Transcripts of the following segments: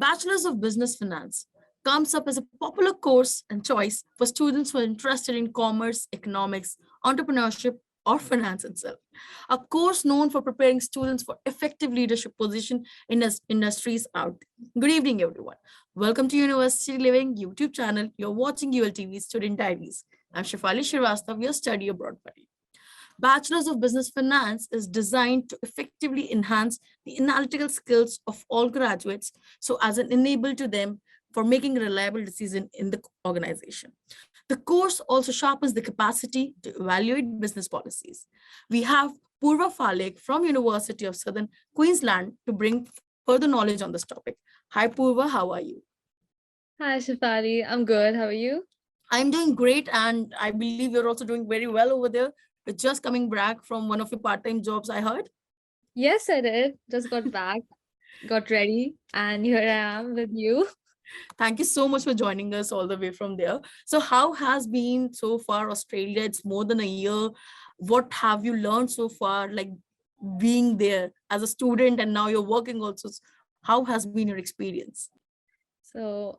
Bachelor's of Business Finance comes up as a popular course and choice for students who are interested in commerce, economics, entrepreneurship, or finance itself. A course known for preparing students for effective leadership position in industries out there. Good evening, everyone. Welcome to University Living YouTube channel. You're watching ULTV Student Diaries. I'm Shefali Srivastav, your study abroad buddy. Bachelor's of Business Finance is designed to effectively enhance the analytical skills of all graduates, so as an enable to them for making a reliable decision in the organization. The course also sharpens the capacity to evaluate business policies. We have Purva Phalke from University of Southern Queensland to bring further knowledge on this topic. Hi Purva, how are you? Hi, Shafali. I'm good. How are you? I'm doing great, and I believe you're also doing very well over there. You're just coming back from one of your part-time jobs, I heard. Yes, I did. Just got back, got ready, and here I am with you. Thank you so much for joining us all the way from there. So how has been so far Australia? It's more than a year. What have you learned so far, like being there as a student and now you're working also? How has been your experience? So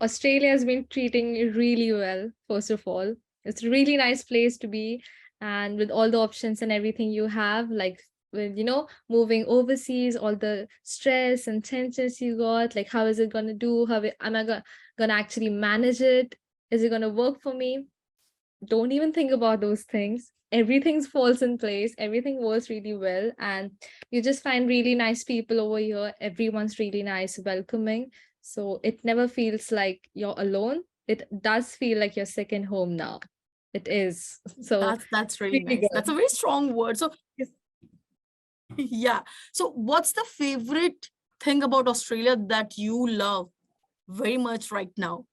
Australia has been treating me really well, first of all. It's a really nice place to be. And with all the options and everything you have, like with, moving overseas, all the stress and tensions you got, like how is it going to do? Am I gonna actually manage it? Is it going to work for me? Don't even think about those things. Everything falls in place, everything works really well, and you just find really nice people over here. Everyone's really nice, welcoming, so it never feels like you're alone. It does feel like your second home now. It is. So That's really really nice. That's good. a very strong word. So yeah. So what's the favorite thing about Australia that you love very much right now?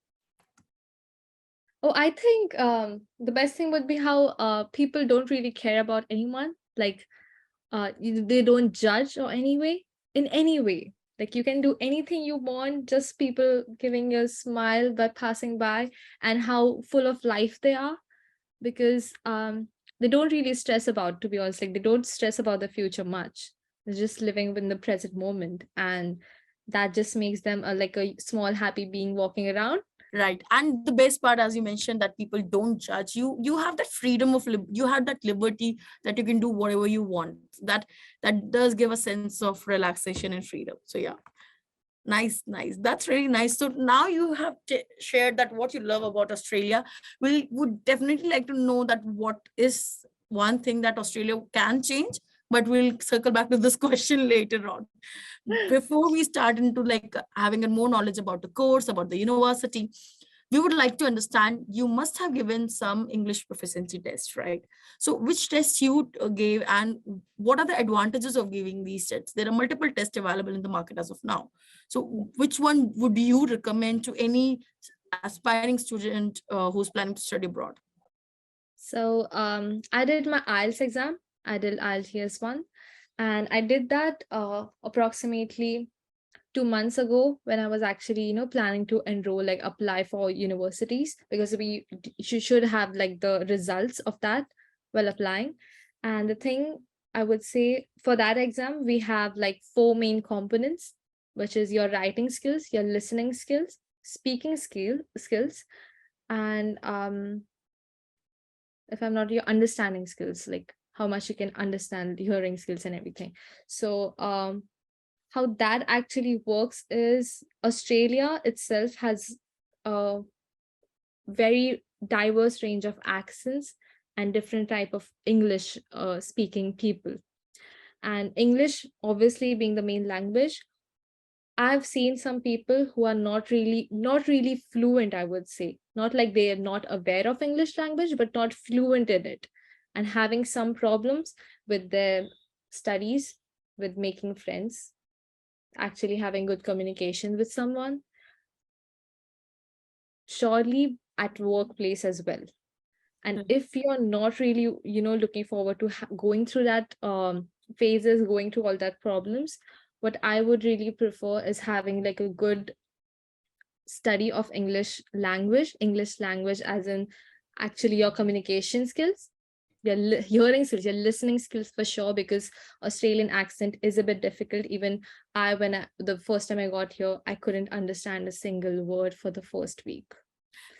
Oh, I think the best thing would be how people don't really care about anyone. Like they don't judge or anyway in any way. Like you can do anything you want, just people giving you a smile by passing by, and how full of life they are, because they don't really stress about, to be honest, like they don't stress about the future much. They're just living in the present moment, and that just makes them like a small happy being walking around. Right. And the best part, as you mentioned, that people don't judge you. You have that freedom of you have that liberty that you can do whatever you want. That does give a sense of relaxation and freedom. So yeah, nice, nice. That's really nice. So now you have shared that what you love about Australia. We would definitely like to know that what is one thing that Australia can change, but we'll circle back to this question later on. Before we start into like having a more knowledge about the course, about the university, we would like to understand, you must have given some English proficiency tests, right? So which tests you gave, and what are the advantages of giving these tests? There are multiple tests available in the market as of now. So which one would you recommend to any aspiring student who's planning to study abroad? So I did my IELTS exam. I did IELTS 1, and I did that approximately 2 months ago, when I was actually, planning to enroll, like apply for universities, because you should have like the results of that while applying. And the thing I would say, for that exam, we have like four main components, which is your writing skills, your listening skills, speaking skills, and if I'm not, your understanding skills, like how much you can understand, hearing skills and everything. So how that actually works is, Australia itself has a very diverse range of accents and different type of English speaking people. And English, obviously being the main language, I've seen some people who are not really fluent, I would say. Not like they are not aware of English language, but not fluent in it, and having some problems with their studies, with making friends, actually having good communication with someone, surely at workplace as well. And if you're not really, looking forward to going through that phases, going through all that problems, what I would really prefer is having like a good study of English language as in actually your communication skills. your hearing skills, your listening skills for sure, because Australian accent is a bit difficult. Even the first time I got here, I couldn't understand a single word for the first week.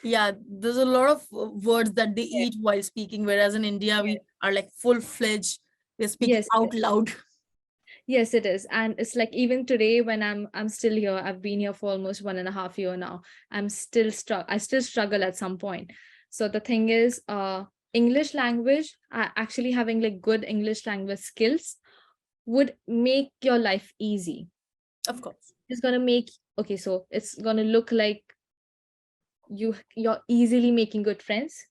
Yeah, there's a lot of words that they Yes, eat while speaking, whereas in India we yes, are like full-fledged, we're speaking yes, out loud. yes, it is. And it's like even today when I'm still here, I've been here for almost 1.5 years now. I still struggle at some point. So the thing is, English language, actually having like good English language skills would make your life easy. Of course. It's gonna make, okay, so it's gonna look like you're easily making good friends.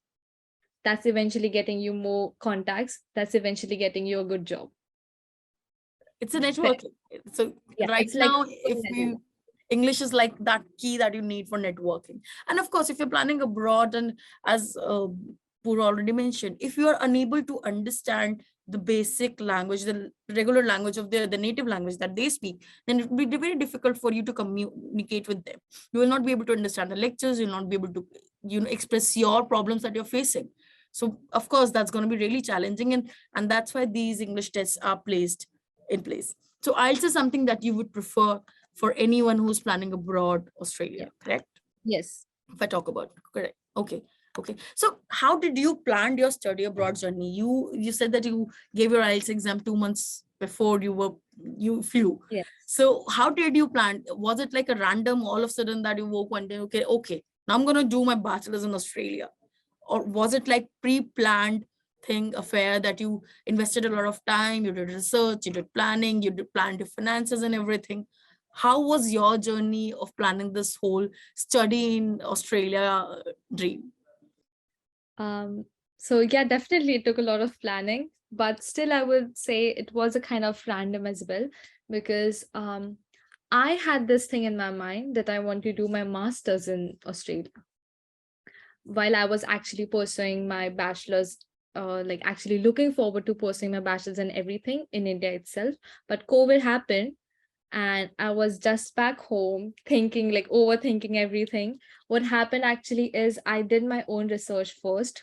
That's eventually getting you more contacts. That's eventually getting you a good job. It's a Fair. networking. So Yeah, right it's like now, a if network. we English is like that key that you need for networking. And of course, if you're planning abroad, and as Pur already mentioned, if you are unable to understand the basic language, the regular language of the native language that they speak, then it will be very difficult for you to communicate with them. You will not be able to understand the lectures. You'll not be able to, express your problems that you're facing. So of course, that's going to be really challenging, and that's why these English tests are placed in place. So IELTS is something that you would prefer for anyone who's planning abroad, Australia, Yeah. correct? Yes. If I talk about, correct. Okay. Okay. So how did you plan your study abroad journey? You said that you gave your IELTS exam 2 months before you flew. Yes. So how did you plan? Was it like a random all of a sudden that you woke one day, okay, now I'm gonna do my bachelor's in Australia? Or was it like pre-planned thing affair that you invested a lot of time, you did research, you did planning, you did plan your finances and everything? How was your journey of planning this whole study in Australia dream? Um, so yeah, definitely it took a lot of planning, but still I would say it was a kind of random as well, because I had this thing in my mind that I want to do my master's in Australia while I was actually pursuing my bachelor's, like actually looking forward to pursuing my bachelor's and everything in India itself. But COVID happened and I was just back home thinking, like overthinking everything. What happened actually is I did my own research first.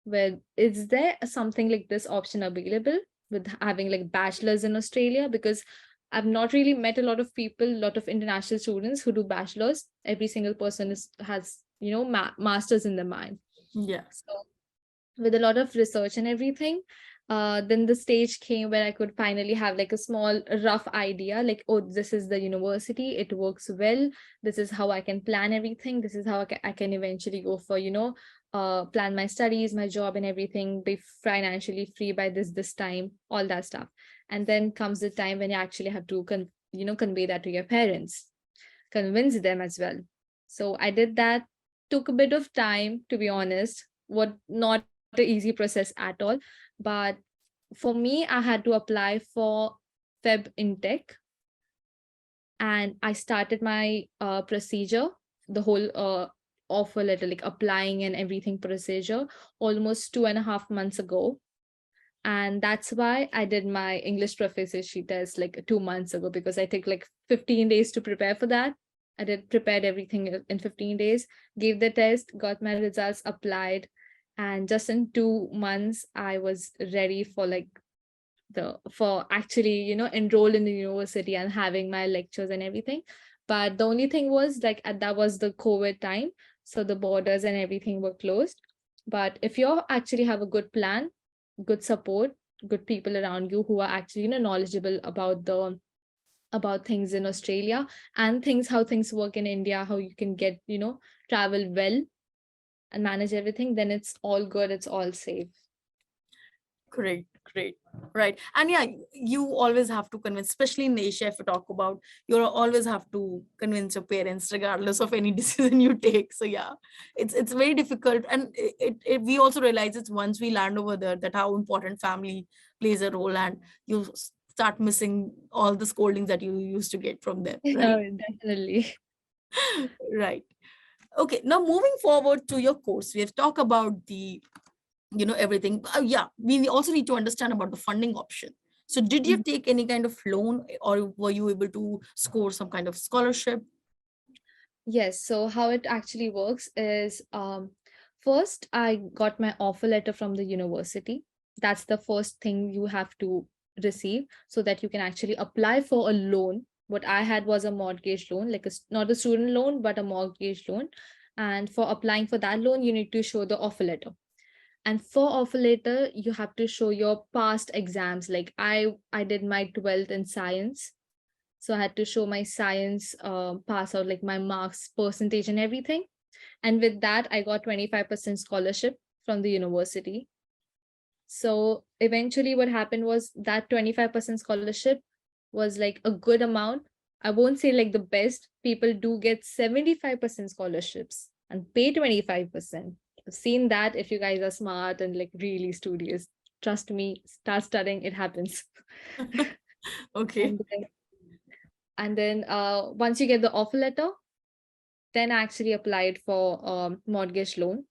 Well, is there something like this option available with having like bachelor's in Australia? Because I've not really met a lot of people, a lot of international students who do bachelor's. Every single person has, masters in their mind. Yeah. So with a lot of research and everything, then the stage came where I could finally have like a small rough idea, like, oh, this is the university, it works well, this is how I can plan everything, this is how I can eventually go for, plan my studies, my job and everything, be financially free by this time, all that stuff. And then comes the time when you actually have to convey that to your parents, convince them as well. So I did that. Took a bit of time, to be honest. What Not an easy process at all. But for me, I had to apply for Feb Intech, and I started my procedure, the whole offer letter, like applying and everything procedure, almost 2.5 months ago. And that's why I did my English proficiency test like 2 months ago, because I took like 15 days to prepare for that. I did prepared everything in 15 days, gave the test, got my results, applied, and just in 2 months I was ready for like the for actually enroll in the university and having my lectures and everything. But the only thing was like that was the COVID time, so the borders and everything were closed. But if you actually have a good plan, good support, good people around you who are actually knowledgeable about things in Australia and things how things work in India, how you can get travel well and manage everything, then it's all good, it's all safe. Great, great. Right. And yeah, you always have to convince, especially in Asia, if you talk about, you always have to convince your parents regardless of any decision you take. So yeah, it's very difficult. And we also realize it's once we land over there that how important family plays a role, and you start missing all the scoldings that you used to get from them, right? Definitely. Right. Okay, now moving forward to your course, we have talked about the everything. Yeah, we also need to understand about the funding option. So did you take any kind of loan, or were you able to score some kind of scholarship? Yes, so how it actually works is, first I got my offer letter from the university. That's the first thing you have to receive so that you can actually apply for a loan. What I had was a mortgage loan, like not a student loan, but a mortgage loan. And for applying for that loan, you need to show the offer letter. And for offer letter, you have to show your past exams. Like I did my 12th in science. So I had to show my science pass out, like my marks, percentage, and everything. And with that, I got 25% scholarship from the university. So eventually, what happened was that 25% scholarship was like a good amount. I won't say like the best. People do get 75% scholarships and pay 25%. I've seen that if you guys are smart and like really studious. Trust me, start studying, it happens. Okay. And then once you get the offer letter, then I actually applied for mortgage loan.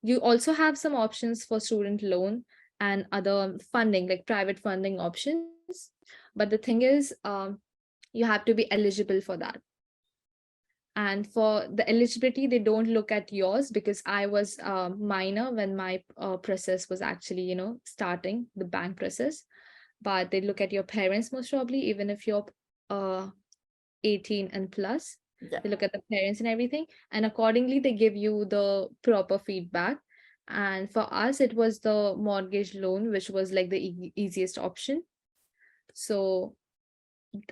You also have some options for student loan and other funding, like private funding options. But the thing is, you have to be eligible for that. And for the eligibility, they don't look at yours because I was minor when my process was actually, starting the bank process. But they look at your parents most probably, even if you're uh, 18 and plus. Yeah. They look at the parents and everything, and accordingly they give you the proper feedback. And for us, it was the mortgage loan, which was like the easiest option. So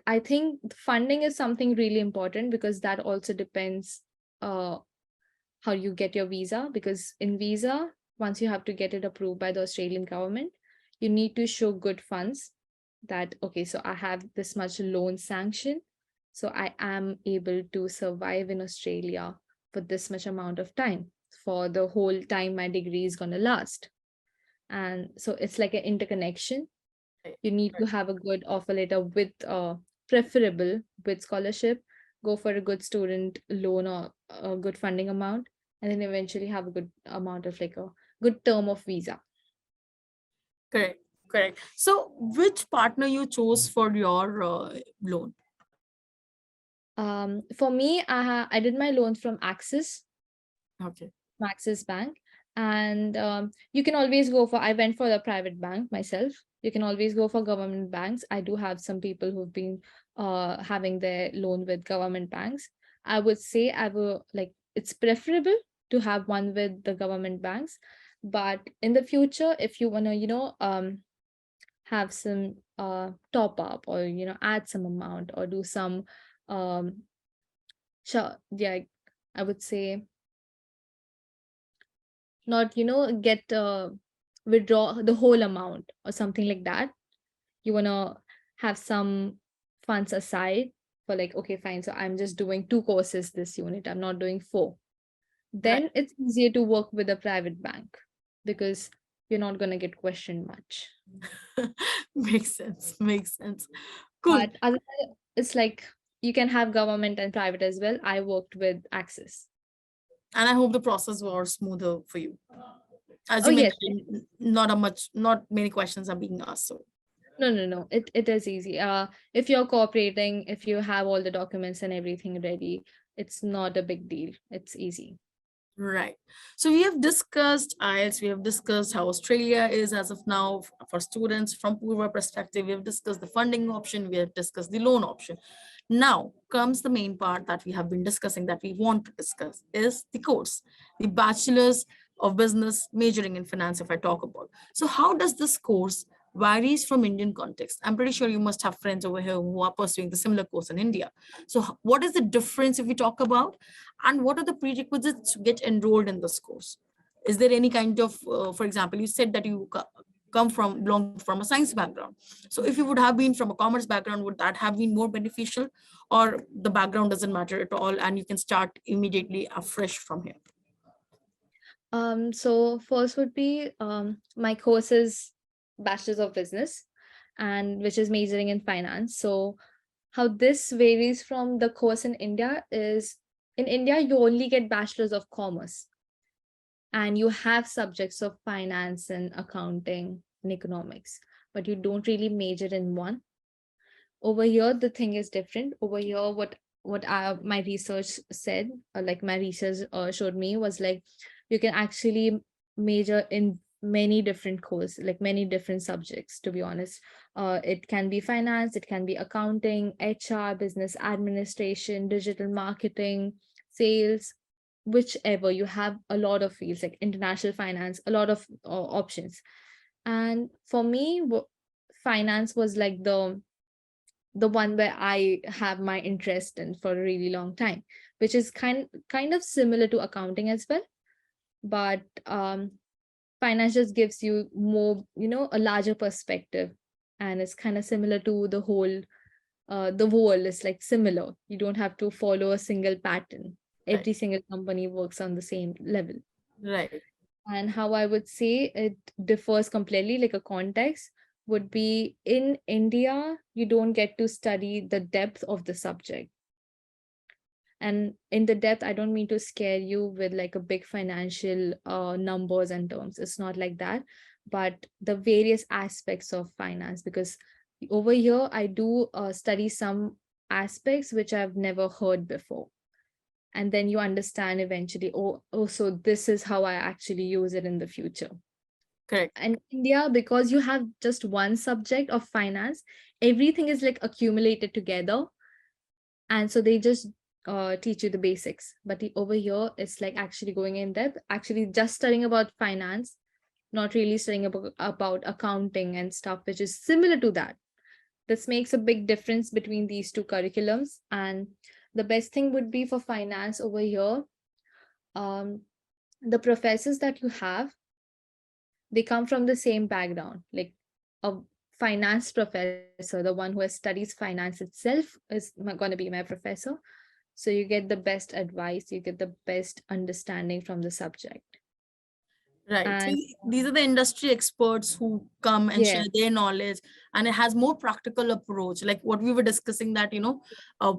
I think funding is something really important because that also depends uh how you get your visa. Because in visa, once you have to get it approved by the Australian government, you need to show good funds, that okay, so I have this much loan sanction, so I am able to survive in Australia for this much amount of time, for the whole time my degree is going to last. And so it's like an interconnection. Right. You need to Right. have a good offer letter with preferable with scholarship, go for a good student loan or a good funding amount, and then eventually have a good amount of like a good term of visa. Correct. Correct. So, which partner you chose for your loan? For me, I did my loans from Okay. Axis Bank. And you can always go for, I went for the private bank myself. You can always go for government banks. I do have some people who've been having their loan with government banks. I would say I will like, it's preferable to have one with the government banks. But in the future, if you want to, have some top up, or, add some amount, or do some, um, yeah, I would say not get withdraw the whole amount or something like that. You want to have some funds aside for like, okay, fine, so I'm just doing 2 courses this unit, I'm not doing 4. Right. Then it's easier to work with a private bank because you're not going to get questioned much. Makes sense. Makes sense. Cool. But other it's like you can have government and private as well. I worked with Access. And I hope the process was smoother for you. As Oh you yes. mentioned, not many questions are being asked. So, No. It is easy. If you're cooperating, if you have all the documents and everything ready, it's not a big deal. It's easy. right. So we have discussed IELTS, we have discussed how Australia is as of now for students from Purva perspective. We have discussed the funding option, we have discussed the loan option. Now comes the main part that we have been discussing that we want to discuss is the course, the Bachelor's of Business majoring in finance, if I talk about. So how does this course varies from Indian context? I'm pretty sure you must have friends over here who are pursuing the similar course in India. So what is the difference if we talk about, and what are the prerequisites to get enrolled in this course? Is there any kind of, for example, you said that you belong from a science background. So if you would have been from a commerce background, would that have been more beneficial, or the background doesn't matter at all and you can start immediately afresh from here? So first would be my course is Bachelor's of Business, and which is majoring in finance. So how this varies from the course in India is, in India you only get Bachelor's of Commerce, and you have subjects of finance and accounting and economics, but you don't really major in one. Over here the thing is different. Over here, my research said, like my research showed me, was like you can actually major in many different courses, like many different subjects, to be honest. It can be finance, it can be accounting, HR, business administration, digital marketing, sales, whichever. You have a lot of fields like international finance, a lot of options. And for me, finance was like the one where I have my interest in for a really long time, which is kind of similar to accounting as well. But finance just gives you more, a larger perspective, and it's kind of similar to the world is like similar. You don't have to follow a single pattern. Right. Every single company works on the same level. Right. And how I would say it differs completely, like a context would be in India, you don't get to study the depth of the subject. And in the depth, I don't mean to scare you with like a big financial numbers and terms. It's not like that, but the various aspects of finance. Because over here, I do study some aspects which I've never heard before. And then you understand eventually, oh, so this is how I actually use it in the future. Correct. And India, because you have just one subject of finance, everything is like accumulated together, and so they just teach you the basics. But over here it's like actually going in depth, actually just studying about finance, not really studying about accounting and stuff which is similar to that. This makes a big difference between these two curriculums. And the best thing would be for finance over here, um, the professors that you have, they come from the same background. Like a finance professor, the one who has studies finance itself, is going to be my professor. So you get the best advice, you get the best understanding from the subject. Right. So And these are the industry experts who come and yeah, share their knowledge, and it has more practical approach, like what we were discussing, that,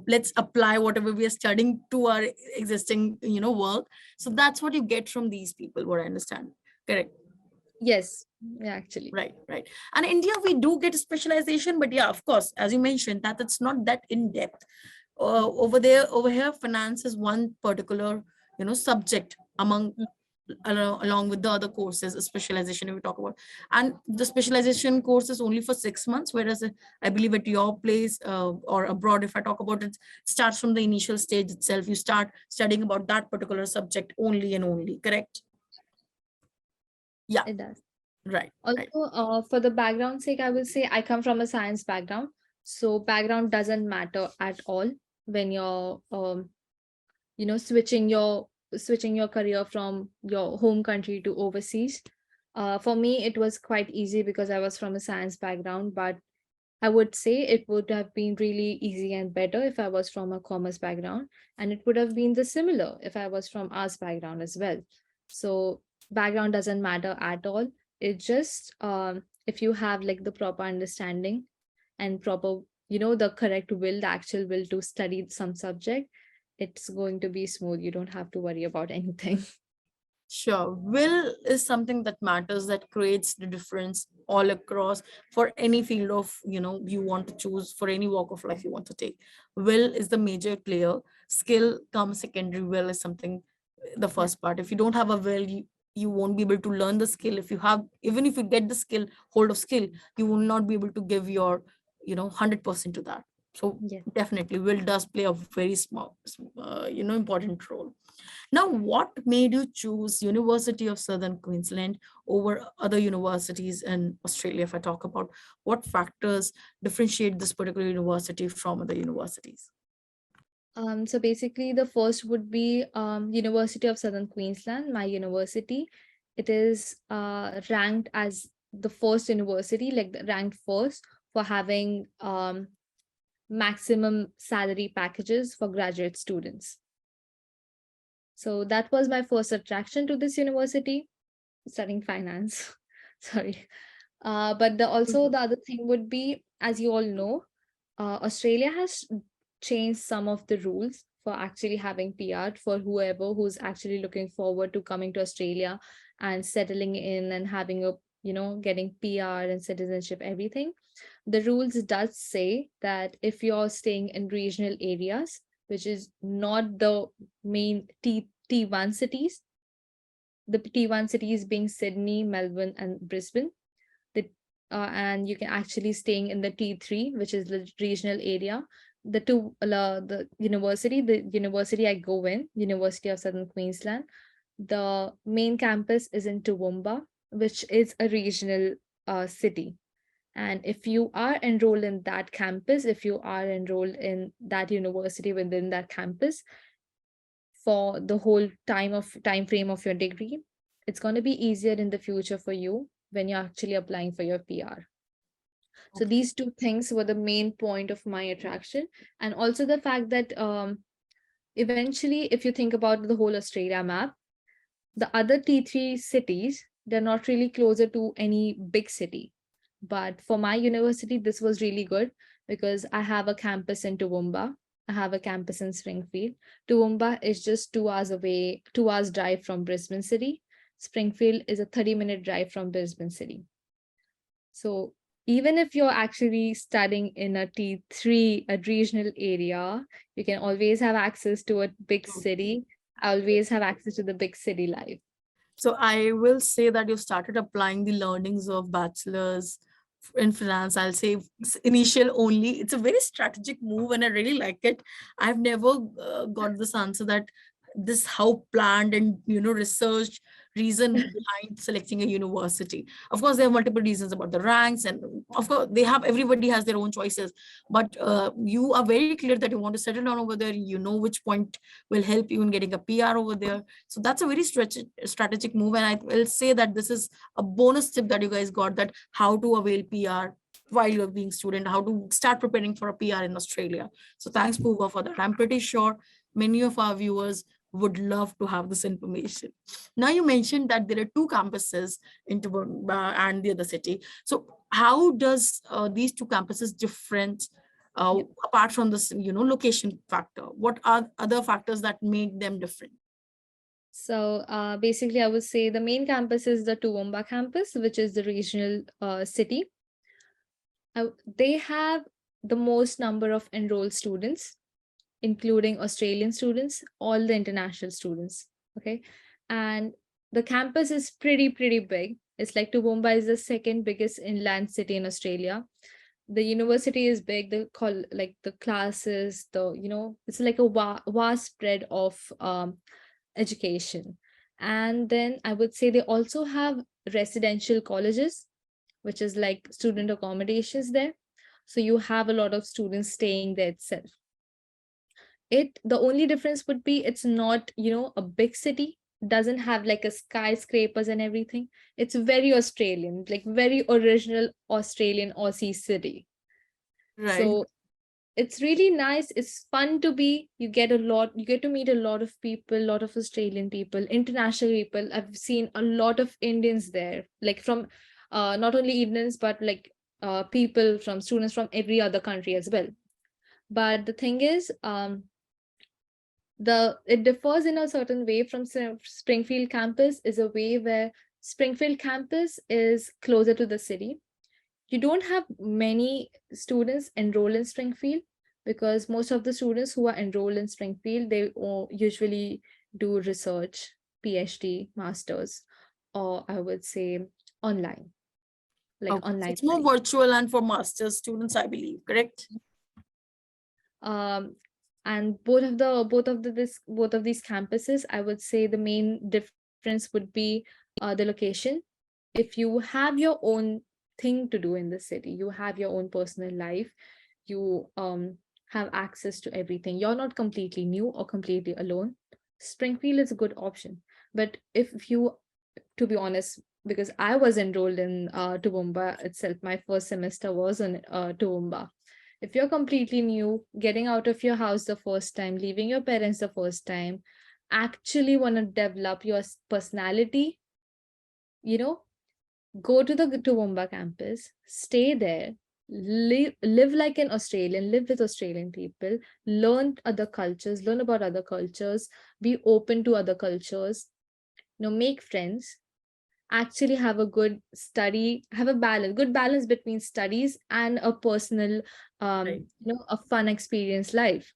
let's apply whatever we are studying to our existing, work. So that's what you get from these people, what I understand. Correct. yes, yeah, actually. Right, right. And India, we do get specialization, but yeah, of course, as you mentioned, that it's not that in depth. Over here, finance is one particular, subject among, along with the other courses, a specialization we talk about. And the specialization course is only for 6 months, whereas I believe at your place, or abroad, if I talk about it, starts from the initial stage itself. You start studying about that particular subject only and only. Correct? Yeah. It does. Right, right. Also, for the background sake, I will say I come from a science background. So background doesn't matter at all when you're switching your career from your home country to overseas. For me, it was quite easy because I was from a science background, but I would say it would have been really easy and better if I was from a commerce background, and it would have been the similar if I was from arts background as well. So background doesn't matter at all. It just if you have like the proper understanding and proper, the correct will, the actual will to study some subject, it's going to be smooth. You don't have to worry about anything. Sure. Will is something that matters, that creates the difference all across for any field of, you want to choose, for any walk of life you want to take. Will is the major player. Skill comes secondary. Will is something, the Yeah. first part. If you don't have a will, you won't be able to learn the skill. If you have, even if you get the skill, hold of skill, you will not be able to give your, 100% to that. So Yeah. definitely will does play a very small, important role. Now, what made you choose University of Southern Queensland over other universities in Australia? If I talk about what factors differentiate this particular university from other universities? So basically, the first would be University of Southern Queensland, my university. It is ranked as the first university, like ranked first for having maximum salary packages for graduate students. So that was my first attraction to this university, studying finance. Sorry. But also Mhm. the other thing would be, as you all know, Australia has changed some of the rules for actually having PR for whoever who's actually looking forward to coming to Australia and settling in and having a, getting PR and citizenship, everything. The rules does say that if you're staying in regional areas, which is not the main T1 cities, the T1 cities being Sydney, Melbourne, and Brisbane. The and you can actually staying in the T3, which is the regional area. The university I go in, University of Southern Queensland. The main campus is in Toowoomba, which is a regional city. And if you are enrolled in that campus, if you are enrolled in that university within that campus for the whole time frame of your degree, it's going to be easier in the future for you when you're actually applying for your PR. So Okay. these two things were the main point of my attraction. And also the fact that eventually, if you think about the whole Australia map, the other T3 cities, they're not really closer to any big city. But for my university, this was really good because I have a campus in Toowoomba. I have a campus in Springfield. Toowoomba is just 2 hours away, 2 hours drive from Brisbane City. Springfield is a 30-minute drive from Brisbane City. So even if you're actually studying in a T3, a regional area, you can always have access to a big city, always have access to the big city life. So I will say that you started applying the learnings of bachelor's in finance. I'll say initial only. It's a very strategic move and I really like it. I've never got this answer that this how planned and researched reason behind selecting a university. Of course, there are multiple reasons about the ranks, and of course they have, everybody has their own choices, but you are very clear that you want to settle down over there. You know which point will help you in getting a PR over there. So that's a very strategic move. And I will say that this is a bonus tip that you guys got, that how to avail PR while you're being student, how to start preparing for a PR in Australia. So thanks, Purva, for that. I'm pretty sure many of our viewers would love to have this information. Now you mentioned that there are two campuses in Toowoomba and the other city. So how does these two campuses different apart from this, location factor? What are other factors that make them different? So basically, I would say the main campus is the Toowoomba campus, which is the regional city. They have the most number of enrolled students, including Australian students, all the international students. Okay. And the campus is pretty big. It's like Toowoomba is the second biggest inland city in Australia. The university is big, the classes, it's like a vast spread of education. And then I would say they also have residential colleges, which is like student accommodations there. So you have a lot of students staying there itself. The only difference would be it's not, a big city, doesn't have like a skyscrapers and everything. It's very Australian, like very original Australian Aussie city. Right. So it's really nice. It's fun to be. You get to meet a lot of people, a lot of Australian people, international people. I've seen a lot of Indians there, like from not only Indians, but like people from students from every other country as well. But the thing is, it differs in a certain way from Springfield campus, is a way where Springfield campus is closer to the city. You don't have many students enroll in Springfield because most of the students who are enrolled in Springfield, they usually do research, PhD, masters, or I would say online, like Okay. So online it's more study. virtual and for master's students, I believe, correct? And both of these campuses, I would say the main difference would be the location. If you have your own thing to do in the city, you have your own personal life, you have access to everything, you're not completely new or completely alone, Springfield is a good option. But if you, to be honest, because I was enrolled in Toowoomba itself, my first semester was in Toowoomba. If you're completely new, getting out of your house the first time, leaving your parents the first time, actually want to develop your personality, you know, go to the Toowoomba campus, stay there, live like an Australian, live with Australian people, learn other cultures, learn about other cultures, be open to other cultures, make friends, actually have a good balance between studies and a personal, Right. a fun experience life.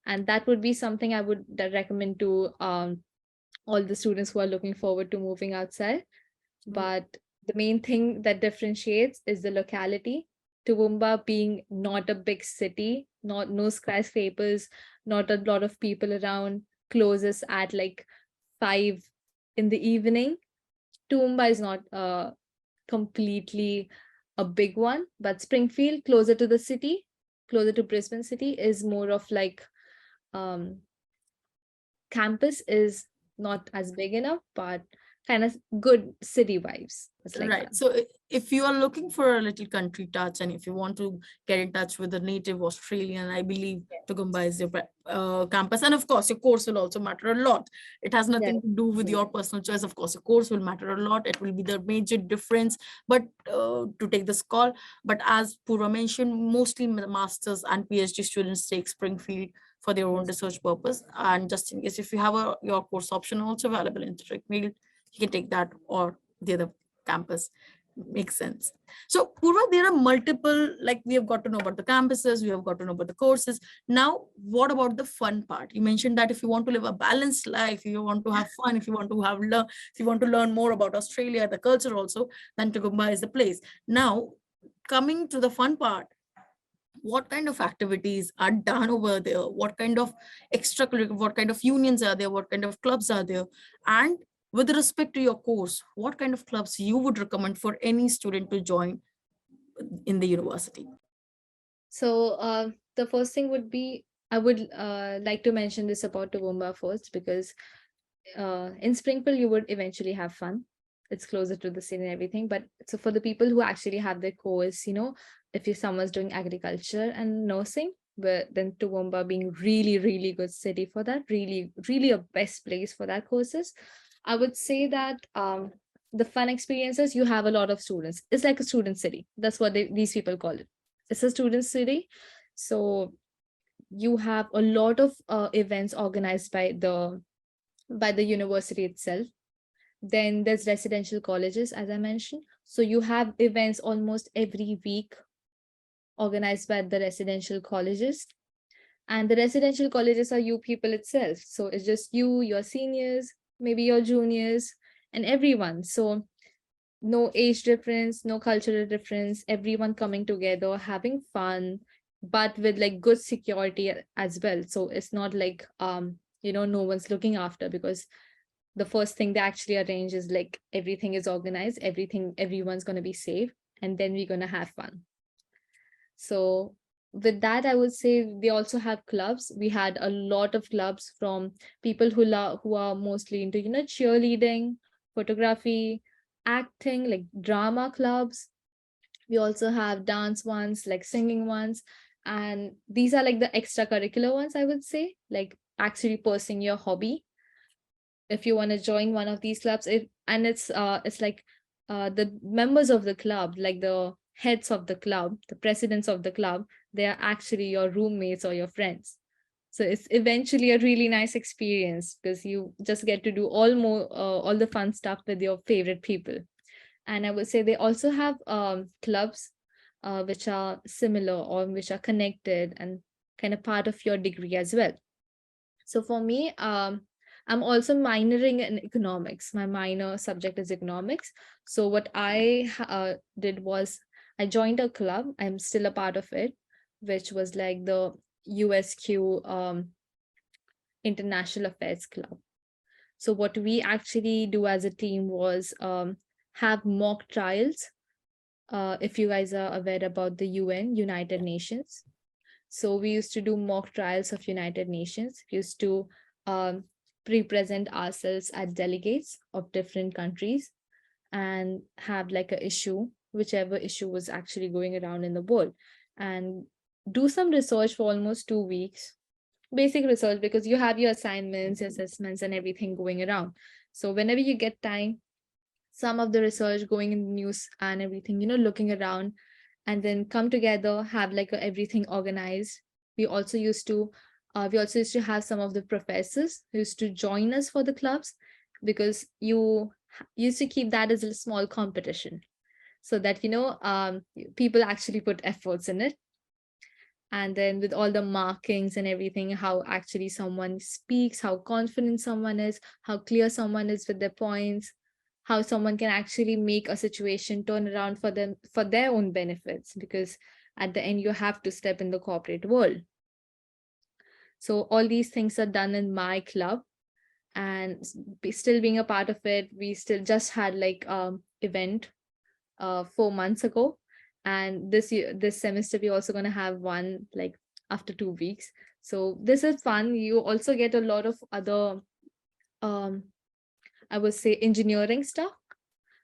And that would be something I would recommend to all the students who are looking forward to moving outside. Mm. But the main thing that differentiates is the locality. Toowoomba being not a big city, not no skyscrapers, not a lot of people around, closes at like 5 in the evening. Toowoomba is not completely a big one, but Springfield, closer to the city, closer to Brisbane city, is more of like um, campus is not as big enough, but kind of good city vibes. It's like Right. that. So if you are looking for a little country touch, and if you want to get in touch with a native Australian, I believe Toowoomba is your campus. And of course, your course will also matter a lot. It has Yeah. nothing to do with your personal choice. Of course, your course will matter a lot. It will be the major difference. But to take this call, but as Purva mentioned, mostly masters and PhD students take Springfield for their own Yes. research purpose. And just in case, if you have your course option also available in Springfield, you can take that, or the other campus. Makes sense. So Purva, there are multiple, like we have got to know about the campuses, we have got to know about the courses. Now, what about the fun part? You mentioned that if you want to live a balanced life, if you want to have fun, if you want to have learn, if you want to learn more about Australia, the culture also, then Toowoomba is the place. Now, coming to the fun part, what kind of activities are done over there? What kind of extracurricular, what kind of unions are there? What kind of clubs are there? And with respect to your course, what kind of clubs you would recommend for any student to join in the university? So the first thing would be I would like to mention this about Toowoomba first, because in Springfield you would eventually have fun. It's closer to the city and everything. But so for the people who actually have their course, if you someone's doing agriculture and nursing, but then Toowoomba being really, really good city for that, really, really a best place for that courses. I would say that the fun experiences, you have a lot of students. It's like a student city. That's what these people call it. It's a student city. So you have a lot of events organized by the university itself. Then there's residential colleges, as I mentioned. So you have events almost every week organized by the residential colleges. And the residential colleges are you people itself. So it's just you, your seniors, maybe your juniors, and everyone. So no age difference, no cultural difference, everyone coming together, having fun, but with like good security as well. So it's not like no one's looking after, because the first thing they actually arrange is like everything is organized, everyone's going to be safe, and then we're going to have fun. So with that, I would say they also have clubs. We had a lot of clubs from people who are mostly into cheerleading, photography, acting, like drama clubs. We also have dance ones, like singing ones, and these are like the extracurricular ones, I would say, like actually pursuing your hobby. If you want to join one of these clubs, it's like the members of the club, like the heads of the club, the presidents of the club, they are actually your roommates or your friends. So it's eventually a really nice experience, because you just get to do all the fun stuff with your favorite people. And I would say they also have clubs which are similar or which are connected and kind of part of your degree as well. So for me, I'm also minoring in economics. My minor subject is economics. So what I did was I joined a club. I'm still a part of it, which was like the USQ International Affairs Club. So what we actually do as a team was have mock trials. If you guys are aware about the UN, United Nations. So we used to do mock trials of United Nations. We used to um, pre-present ourselves as delegates of different countries and have like a issue, whichever issue was actually going around in the world, and do some research for almost 2 weeks. Basic research, because you have your assignments, assessments, and everything going around. So whenever you get time, some of the research going in the news and everything, looking around, and then come together, have like everything organized. We also used to have some of the professors who used to join us for the clubs, because you used to keep that as a small competition, so that people actually put efforts in it. And then with all the markings and everything, how actually someone speaks, how confident someone is, how clear someone is with their points, how someone can actually make a situation turn around for them for their own benefits, because at the end you have to step in the corporate world. So all these things are done in my club, and still being a part of it, we still just had like event 4 months ago, and this semester we're also going to have one like after 2 weeks. So this is fun. You also get a lot of other um I would say engineering stuff.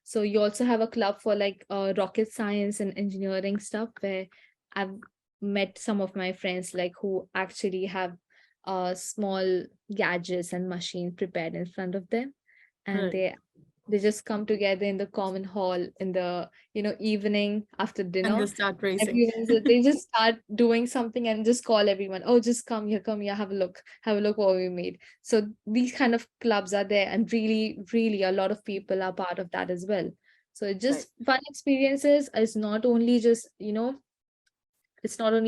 So you also have a club for like rocket science and engineering stuff, where I've met some of my friends like who actually have small gadgets and machine prepared in front of them, and Right. they just come together in the common hall in the evening after And they dinner. start racing. They just start doing something and just call everyone, oh, just come here, have a look what we made. So these kind of clubs are there, and really really a lot of people are part of that as well. So it's Right. just fun experiences. It's not only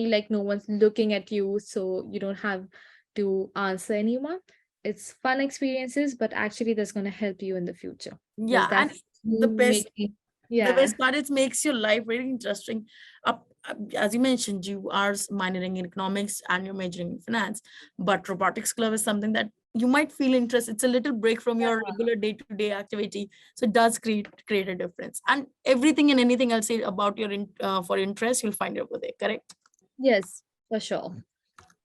like no one's looking at you, so you don't have to answer anyone. It's fun experiences, but actually that's going to help you in the future, because Yeah, and that's the you best making. the Yeah. best part is makes your life very interesting. As you mentioned, you are minoring in economics and you're majoring in finance, but robotics club is something that you might feel interest. It's a little break from your regular day-to-day activity, so it does create a difference. And everything and anything I'll say about your for interest, you'll find it over there. Correct? Yes, for sure.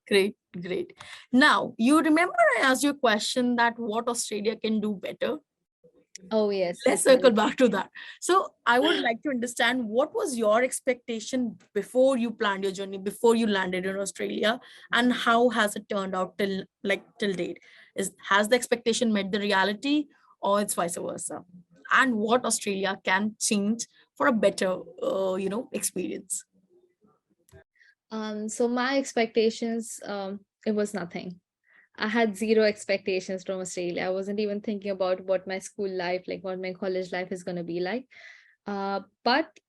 Great, great. Now, you remember I asked you a question that what Australia can do better? Oh yes, Let's yes, I circle remember. back to that. So I would like to understand what was your expectation before you planned your journey, before you landed in Australia, and how has it turned out till date? Has the expectation met the reality, or it's vice versa? And what Australia can change for a better, experience? So my expectations, it was nothing. I had zero expectations from Australia. I wasn't even thinking about what my school life, like what my college life is going to be like. But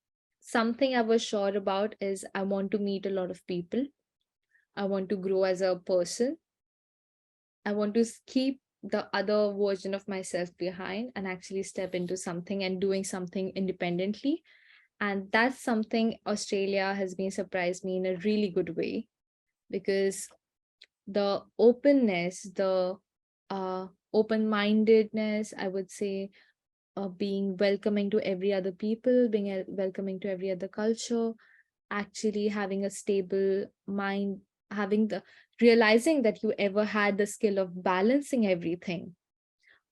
something I was sure about is I want to meet a lot of people. I want to grow as a person. I want to keep the other version of myself behind and actually step into something and doing something independently. And that's something Australia has been surprised me in a really good way, because the openness, the open-mindedness, I would say, being welcoming to every other people, being welcoming to every other culture, actually having a stable mind, having the realizing that you ever had the skill of balancing everything.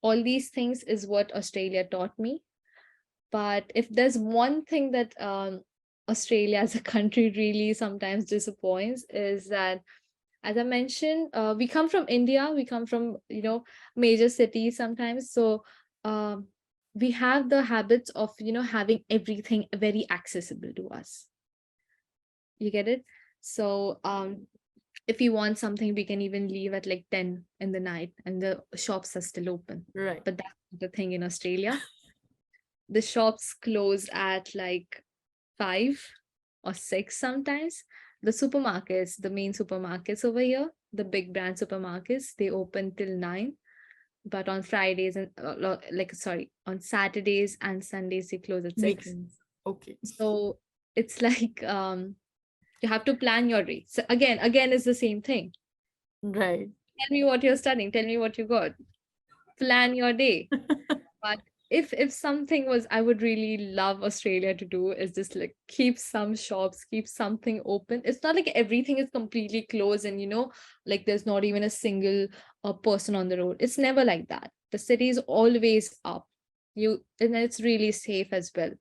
All these things is what Australia taught me. But if there's one thing that Australia as a country really sometimes disappoints, is that, as I mentioned, we come from India, we come from, major cities sometimes. So um, we have the habits of, having everything very accessible to us. You get it? So if we want something, we can even leave at like 10 in the night and the shops are still open. Right. But that's the thing in Australia. The shops close at like 5 or 6 sometimes. The supermarkets, the main supermarkets over here, the big brand supermarkets, they open till 9. But on Fridays and on Saturdays and Sundays, they close at 6. Weekends. Okay. So it's like you have to plan your day. So again, it's the same thing. Right. Tell me what you're studying. Tell me what you got. Plan your day. But if something was I would really love Australia to do is just like keep some shops, keep something open. It's not like everything is completely closed and like there's not even a single person on the road. It's never like that. The city is always up. And it's really safe as well.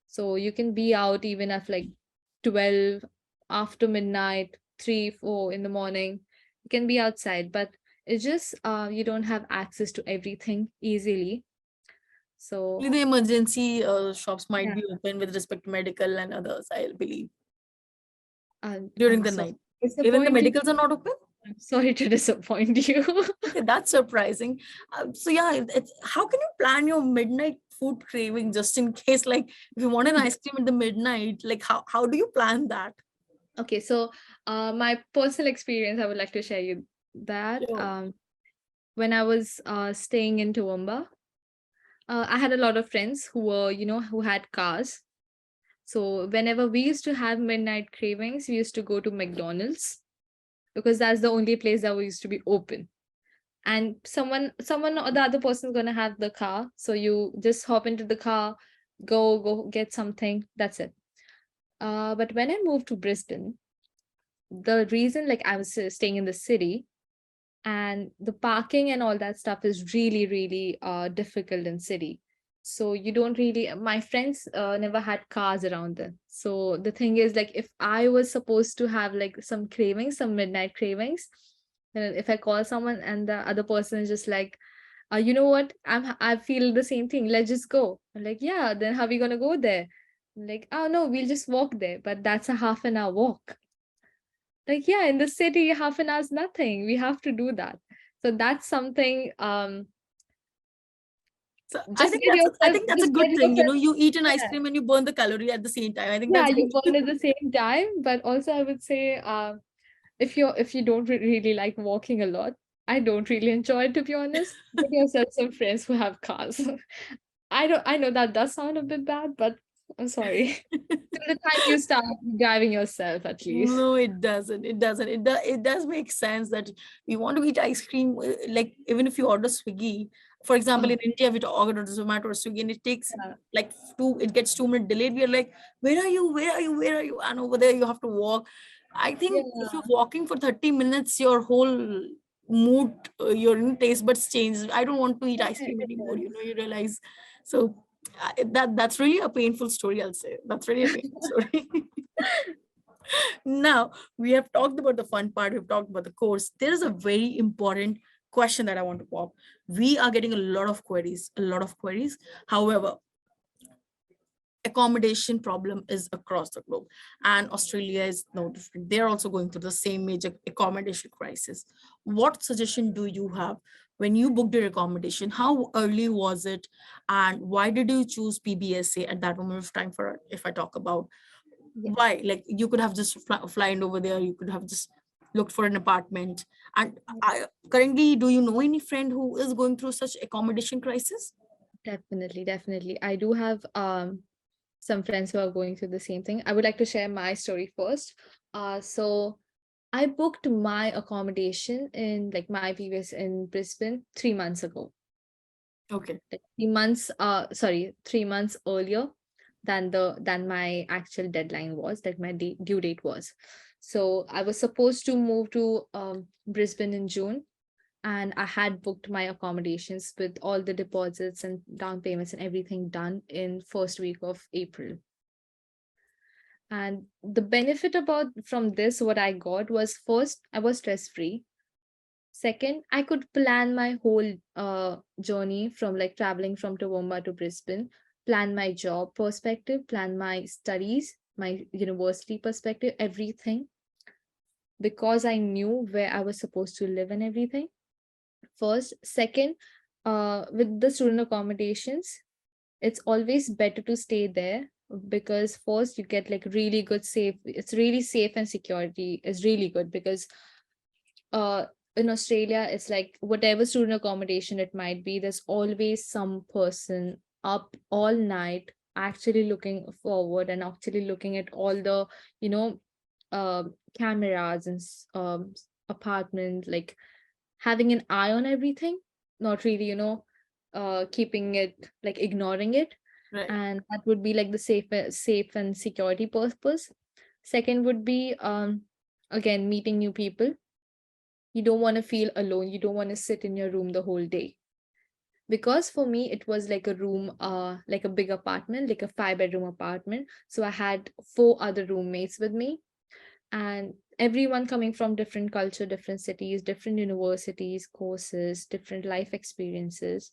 So you can be out even at like 12 after midnight, 3, 4 in the morning. You can be outside, but it's just you don't have access to everything easily. So Only the emergency shops might yeah, be open with respect to medical and others, I believe, during I'm the so night. Even the disappointed. medicals are not open? I'm sorry to disappoint you. Okay, that's surprising. So yeah, how can you plan your midnight food craving just in case, like if you want an ice cream at the midnight, like how do you plan that? Okay, so my personal experience, I would like to share you that. Sure. When I was staying in Toowoomba, I had a lot of friends who were, who had cars. So whenever we used to have midnight cravings, we used to go to McDonald's because that's the only place that we used to be open. And someone or the other person is gonna have the car, so you just hop into the car, go get something. That's it. But when I moved to Brisbane, the reason like I was staying in the city and the parking and all that stuff is really really difficult in city, so you don't really, my friends never had cars around them. So the thing is, like, if I was supposed to have like some cravings, some midnight cravings, then if I call someone and the other person is just like, you know what, I feel the same thing, let's just go. I'm like, yeah, then how are we gonna go there? I'm like, oh no, we'll just walk there, but that's a half an hour walk. Like, yeah, in the city half an hour is nothing, we have to do that. So that's something, So just get I yourself, think that's a just get good thing. You yourself, know, you eat an ice yeah, cream and you burn the calorie at the same time. I think yeah, that's you good. burn at the same time. But also I would say, if you don't really like walking a lot, I don't really enjoy it, to be honest. Get yourself some friends who have cars. I know that does sound a bit bad, but I'm sorry. Till the time you start driving yourself, at least. No, it doesn't. It doesn't. It does make sense that we want to eat ice cream. Like even if you order Swiggy, for example, Oh, in India, we order Zomato or Swiggy, and it takes yeah. like it gets 2 minutes delayed. We are like, where are you? Where are you? Where are you? And over there, you have to walk. I think if you're Yeah. walking for 30 minutes, your whole mood, your taste buds change. I don't want to eat ice cream It anymore. is. You know, you realize. So that's really a painful story. I'll say that's really a painful story. Now, we have talked about the fun part, we've talked about the course. There is a very important question that I want to pop. We are getting a lot of queries, a lot of queries. However, accommodation problem is across the globe, and Australia is no different. They're also going through the same major accommodation crisis. What suggestion do you have when you booked your accommodation? How early was it, and why did you choose PBSA at that moment of time? For if I talk about Yeah. why, like you could have just flying over there, you could have just looked for an apartment. And currently, do you know any friend who is going through such accommodation crisis? Definitely, definitely. I do have some friends who are going through the same thing. I would like to share my story first. So I booked my accommodation in like my previous in Brisbane 3 months ago. Okay. Like 3 months, sorry, 3 months earlier than my actual deadline was, like my due date was. So I was supposed to move to Brisbane in June, and I had booked my accommodations with all the deposits and down payments and everything done in first week of April. And the benefit about from this, what I got was, first, I was stress free. Second, I could plan my whole journey from like traveling from Toowoomba to Brisbane, plan my job perspective, plan my studies, my university perspective, everything, because I knew where I was supposed to live and everything. First, second, with the student accommodations, it's always better to stay there because first you get like really good safe, it's really safe, and security is really good because uh in Australia it's like whatever student accommodation it might be, there's always some person up all night actually looking forward and actually looking at all the you know uh, cameras and apartment, like having an eye on everything, not really keeping it, like ignoring it. Right. And that would be like the safe and security purpose. Second would be again meeting new people. You don't want to feel alone, you don't want to sit in your room the whole day. Because for me it was like a room, like a big apartment, like a 5 bedroom apartment, so I had 4 other roommates with me, and everyone coming from different culture, different cities, different universities, courses, different life experiences.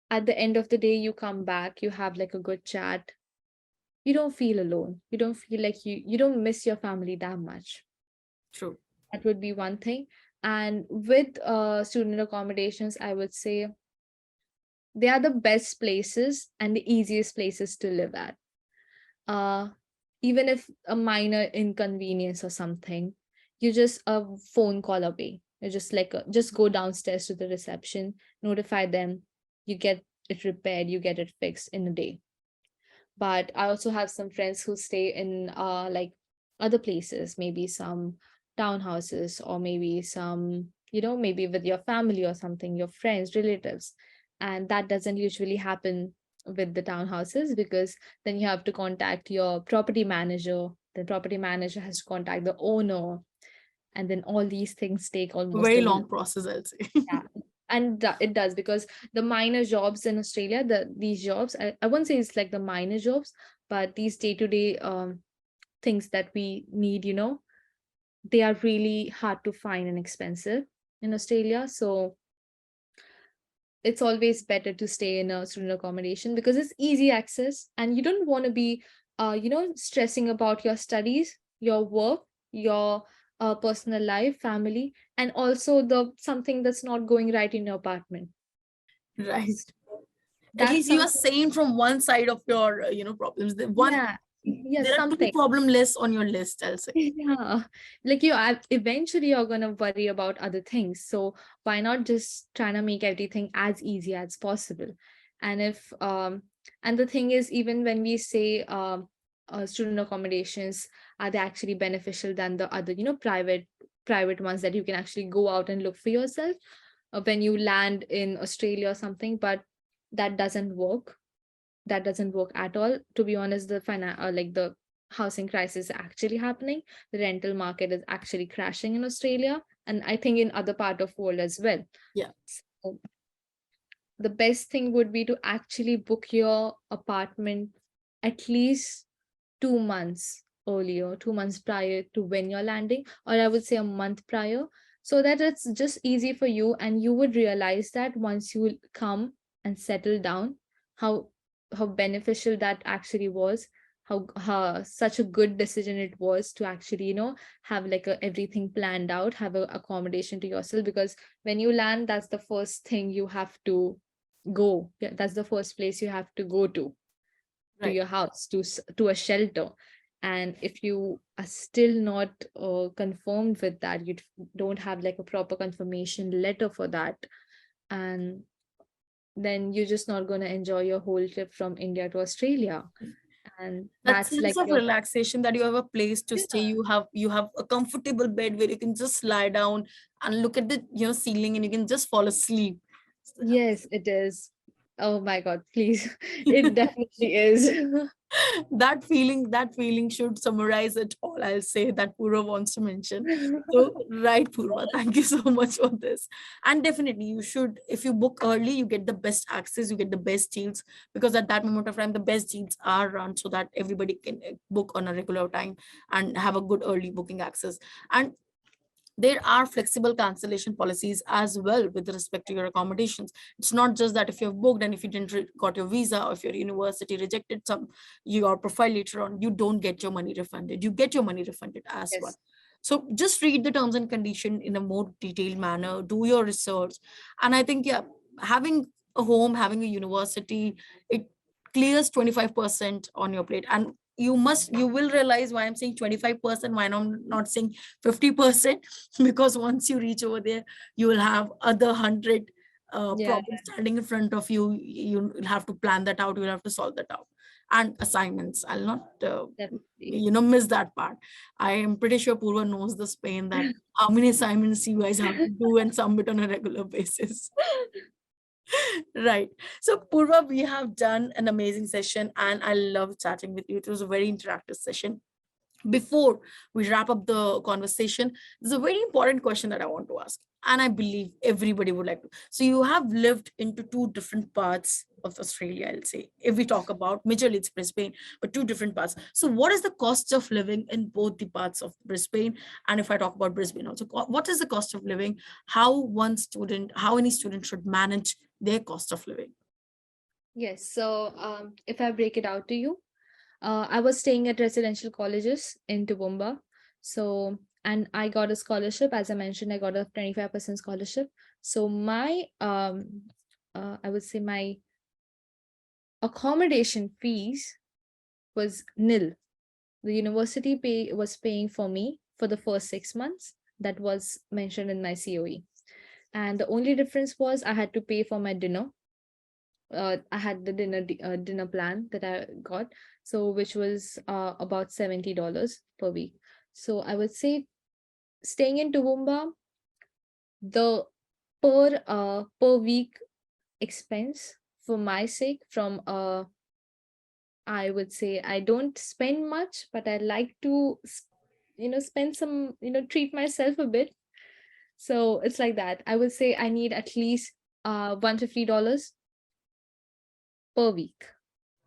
At the end of the day, you come back, you have like a good chat, you don't feel alone, you don't feel like you don't miss your family that much. True. That would be one thing. And with student accommodations, I would say they are the best places and the easiest places to live at. uh even if a minor inconvenience or something, you just a phone call away. You just like just go downstairs to the reception, notify them, you get it repaired, you get it fixed in a day. But I also have some friends who stay in like other places, maybe some townhouses, or maybe some, maybe with your family or something, your friends, relatives. And that doesn't usually happen with the townhouses, because then you have to contact your property manager. The property manager has to contact the owner, and then all these things take almost Very a week. long process, I'll say. Yeah. And it does, because the minor jobs in Australia, these jobs, I won't say it's like the minor jobs, but these day-to-day things that we need, they are really hard to find and expensive in Australia. So it's always better to stay in a student accommodation, because it's easy access, and you don't want to be stressing about your studies, your work, your personal life, family, and also the something that's not going right in your apartment. Right. So At that's least you are something. sane from one side of your problems. Yeah, yeah, There are two something. problem lists on your list, I'll say. Yeah, like you are eventually you're gonna worry about other things. So why not just trying to make everything as easy as possible? And if and the thing is, even when we say student accommodations, are they actually beneficial than the other, private ones that you can actually go out and look for yourself when you land in Australia or something? But that doesn't work. That doesn't work at all. To be honest, like the housing crisis is actually happening. The rental market is actually crashing in Australia, and I think in other part of world as well. Yeah. So the best thing would be to actually book your apartment at least 2 months earlier, 2 months prior to when you're landing, or I would say a month prior, so that it's just easy for you, and you would realize that once you come and settle down, how beneficial that actually was, how such a good decision it was to actually have like everything planned out, have a accommodation to yourself. Because when you land, that's the first thing you have to go. Yeah, that's the first place you have to go to Right. your house, to a shelter. And if you are still not confirmed with that, don't have like a proper confirmation letter for that, and then you're just not going to enjoy your whole trip from India to Australia. And That that's sense like of your. relaxation, that you have a place to stay, Yeah. you have a comfortable bed where you can just lie down and look at the ceiling, and you can just fall asleep. Yes, it is. Oh my God, please. It definitely is. That feeling should summarize it all, I'll say, that Purva wants to mention. So right, Purva, thank you so much for this. And definitely you should, if you book early, you get the best access, you get the best deals, because at that moment of time the best deals are run, so that everybody can book on a regular time and have a good early booking access. And there are flexible cancellation policies as well with respect to your accommodations. It's not just that if you've booked and if you didn't got your visa, or if your university rejected your profile later on, you don't get your money refunded. You get your money refunded as well. Yes. So just read the terms and condition in a more detailed manner, do your research. And I think, yeah, having a home, having a university, it clears 25% on your plate. And you will realize why I'm saying 25%, why I'm not saying 50%. Because once you reach over there, you will have other 100 Yeah, problems standing in front of you. You'll have to plan that out, you'll have to solve that out. And assignments, I'll not definitely. miss that part. I am pretty sure Purva knows this pain, that how many assignments you guys have to do and submit on a regular basis. Right. So, Purva, we have done an amazing session and I love chatting with you. It was a very interactive session. Before we wrap up the conversation, there's a very important question that I want to ask. And I believe everybody would like to. So, you have lived into two different parts of Australia, I'll say. If we talk about majorly it's Brisbane, but two different parts. So, what is the cost of living in both the parts of Brisbane? And if I talk about Brisbane also, what is the cost of living? How any student should manage their cost of living? Yes. So if I break it out to you, I was staying at residential colleges in Toowoomba. So, and I got a scholarship. As I mentioned, I got a 25% scholarship. So my, I would say my accommodation fees was nil. the university was paying for me for the first 6 months. That was mentioned in my COE. And the only difference was I had to pay for my dinner. I had the dinner plan that I got, so which was about $70 per week. So I would say staying in Toowoomba, the per week expense for my sake from I would say I don't spend much, but I like to spend some, treat myself a bit. So it's like that. I would say I need at least $150 per week.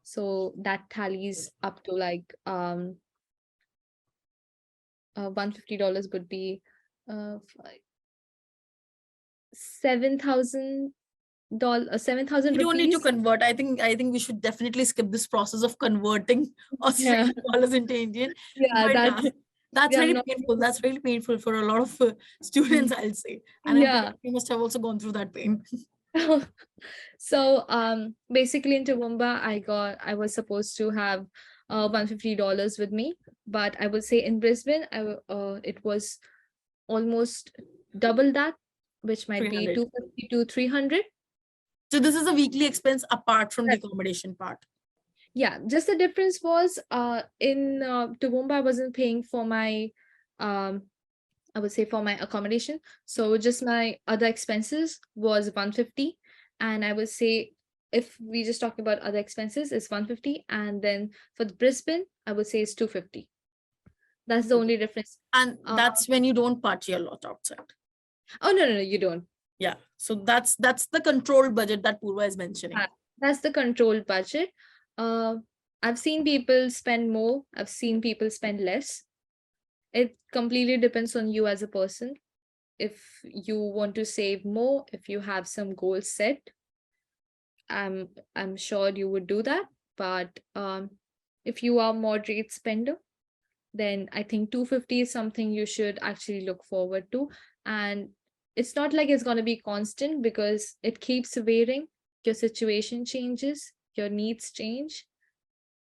So that tallies up to like $150 would be like 7,000 You don't need to rupees. convert. I think we should definitely skip this process of converting Yeah, Australian dollars into Indian. yeah, But that's that's yeah, I'm very not. painful. That's really painful for a lot of students, I'll say. And I believe Yeah. you must have also gone through that pain. So basically in Toowoomba I was supposed to have $150 with me, but I would say in Brisbane it was almost double that, which might be 300. 250 to 300. So this is a weekly expense apart from the accommodation part. Yeah, just the difference was in Toowoomba I wasn't paying for my um I would say for my accommodation. So just my other expenses was 150. And I would say if we just talk about other expenses, it's 150. And then for the Brisbane, I would say it's 250. That's the only difference. And Uh, that's when you don't party a lot outside. oh no, no, no, you don't. Yeah. So that's the controlled budget that Purva is mentioning. That's the controlled budget. Uh, I've seen people spend more. I've seen people spend less. It completely depends on you as a person. If you want to save more, if you have some goals set, I'm sure you would do that. But if you are moderate spender, then I think 250 is something you should actually look forward to. And it's not like it's going to be constant because it keeps varying. Your situation changes, your needs change.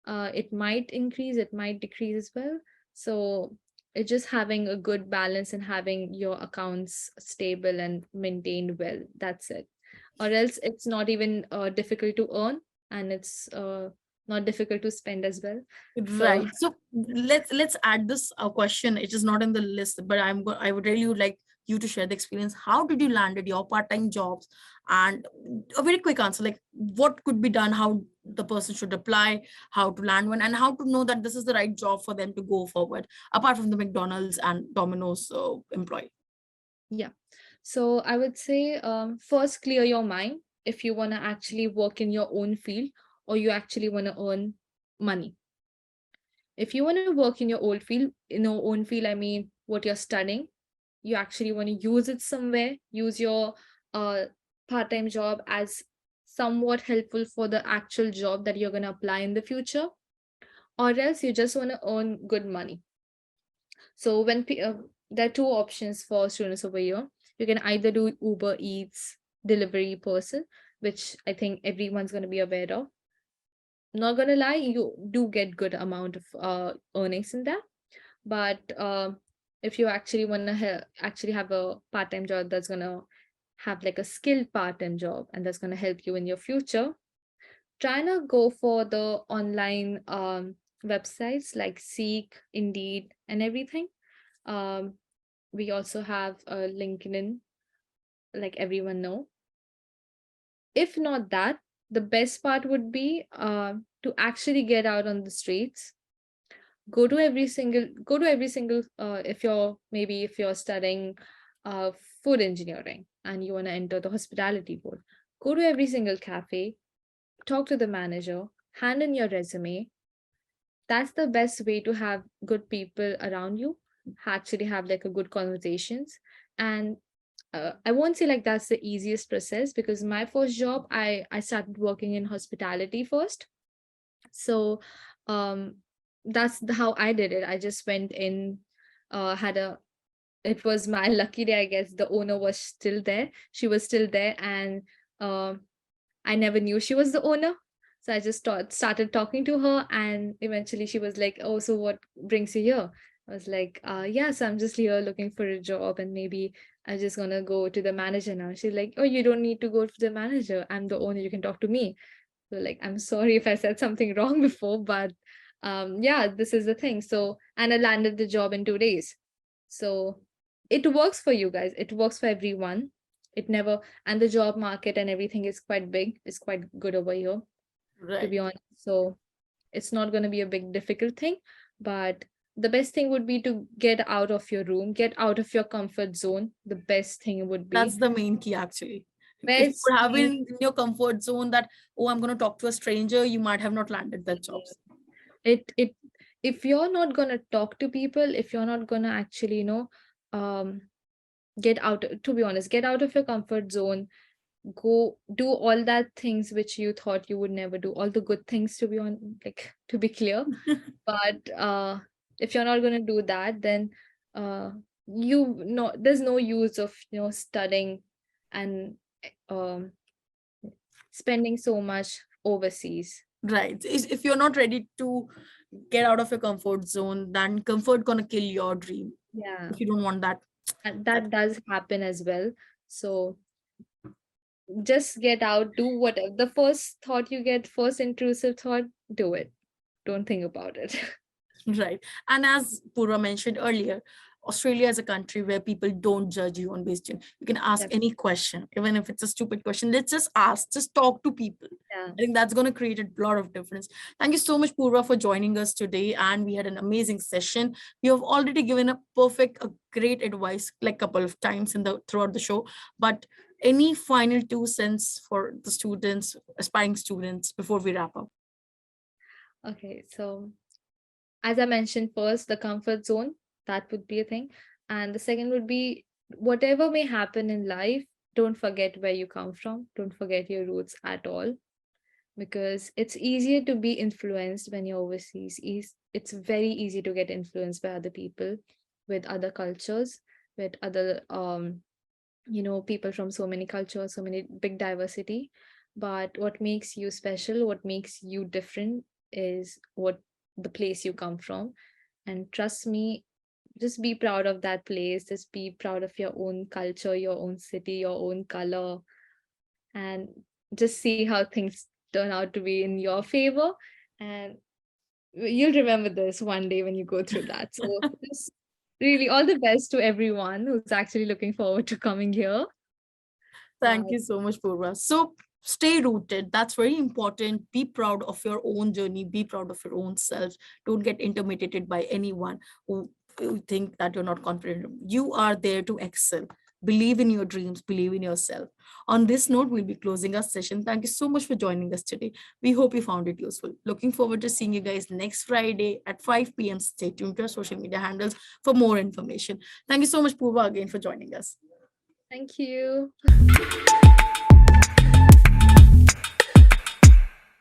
It might increase, it might decrease as well. So it's just having a good balance and having your accounts stable and maintained well. That's it. Or else it's not even difficult to earn, and it's not difficult to spend as well. So Right. So let's add this question. It is not in the list, but I would really would like you to share the experience. How did you landed your part-time jobs? And a very quick answer, like what could be done, how the person should apply, how to land one, and how to know that this is the right job for them to go forward, apart from the McDonald's and Domino's employee. yeah. So I would say first clear your mind if you want to actually work in your own field or you actually want to earn money. If you want to work in your own field, I mean what you're studying, you actually want to use it somewhere, use your uh, part-time job as somewhat helpful for the actual job that you're going to apply in the future, or else you just want to earn good money. So there are two options for students over here. You can either do Uber Eats delivery person, which I think everyone's going to be aware of. Not gonna lie, you do get good amount of earnings in that. But if you actually want to actually have a part-time job that's gonna have like a skilled part-time job and that's gonna help you in your future, try to go for the online websites like Seek, Indeed, and everything. Um, we also have LinkedIn, like everyone know. If not that, the best part would be to actually get out on the streets, go to every single if you're studying uh, food engineering and you want to enter the hospitality board, go to every single cafe, talk to the manager, hand in your resume. That's the best way to have good people around you, actually have like a good conversations. And I won't say like that's the easiest process, because my first job, I started working in hospitality first. So um how I did it. I just went in, had a it was my lucky day, I guess. The owner was still there. She was still there, and I never knew she was the owner. So I just started talking to her, and eventually she was like, "Oh, so what brings you here?" I was like, "Yes, I'm just here looking for a job, and maybe I'm just gonna go to the manager now." She's like, "Oh, you don't need to go to the manager. I'm the owner. You can talk to me." So like, I'm sorry if I said something wrong before, but yeah, this is the thing. So, and I landed the job in 2 days. So it works for you guys. It works for everyone. It never, and the job market and everything is quite big. It's quite good over here, to Right. be honest. So it's not going to be a big difficult thing, but the best thing would be to get out of your room, get out of your comfort zone. The best thing would be That's the main key, actually. If you best would have thing. been in your comfort zone that, oh, I'm going to talk to a stranger, you might have not landed that jobs. It if you're not gonna talk to people, if you're not gonna actually, um get out, to be honest, get out of your comfort zone, go do all that things which you thought you would never do, all the good things, to be on, like, to be clear. But if you're not gonna do that, then uh there's no use of studying and um spending so much overseas. Right. If you're not ready to get out of your comfort zone, then comfort gonna kill your dream. Yeah, If you don't want that, and that that does happen as well. So just get out, do whatever the first thought you get, first intrusive thought, do it, don't think about it. right. And as Purva mentioned earlier, Australia is a country where people don't judge you on based on. You can ask Yeah, any question, even if it's a stupid question. Let's just ask, just talk to people. yeah. I think that's going to create a lot of difference. Thank you so much, Purva, for joining us today. And we had an amazing session. You have already given a great advice like a couple of times in the throughout the show. But any final 2 cents for the students, aspiring students, before we wrap up? Okay, so as I mentioned, first the comfort zone, that would be a thing, and the second would be, whatever may happen in life, don't forget where you come from, don't forget your roots at all, because it's easier to be influenced when you're overseas. It's very easy to get influenced by other people, with other cultures, with other people from so many cultures, so many big diversity. But what makes you special, what makes you different, is what the place you come from. And trust me, just be proud of that place, just be proud of your own culture, your own city, your own color, and just see how things turn out to be in your favor. And you'll remember this one day when you go through that. So just really all the best to everyone who's actually looking forward to coming here. Thank you so much, Purva. So stay rooted. That's very important. Be proud of your own journey. Be proud of your own self. Don't get intimidated by anyone who think that you're not confident. You are there to excel. Believe in your dreams. Believe in yourself. On this note, we'll be closing our session. Thank you so much for joining us today. We hope you found it useful. Looking forward to seeing you guys next Friday at 5 p.m. Stay tuned to our social media handles for more information. Thank you so much, Purva, again for joining us. Thank you.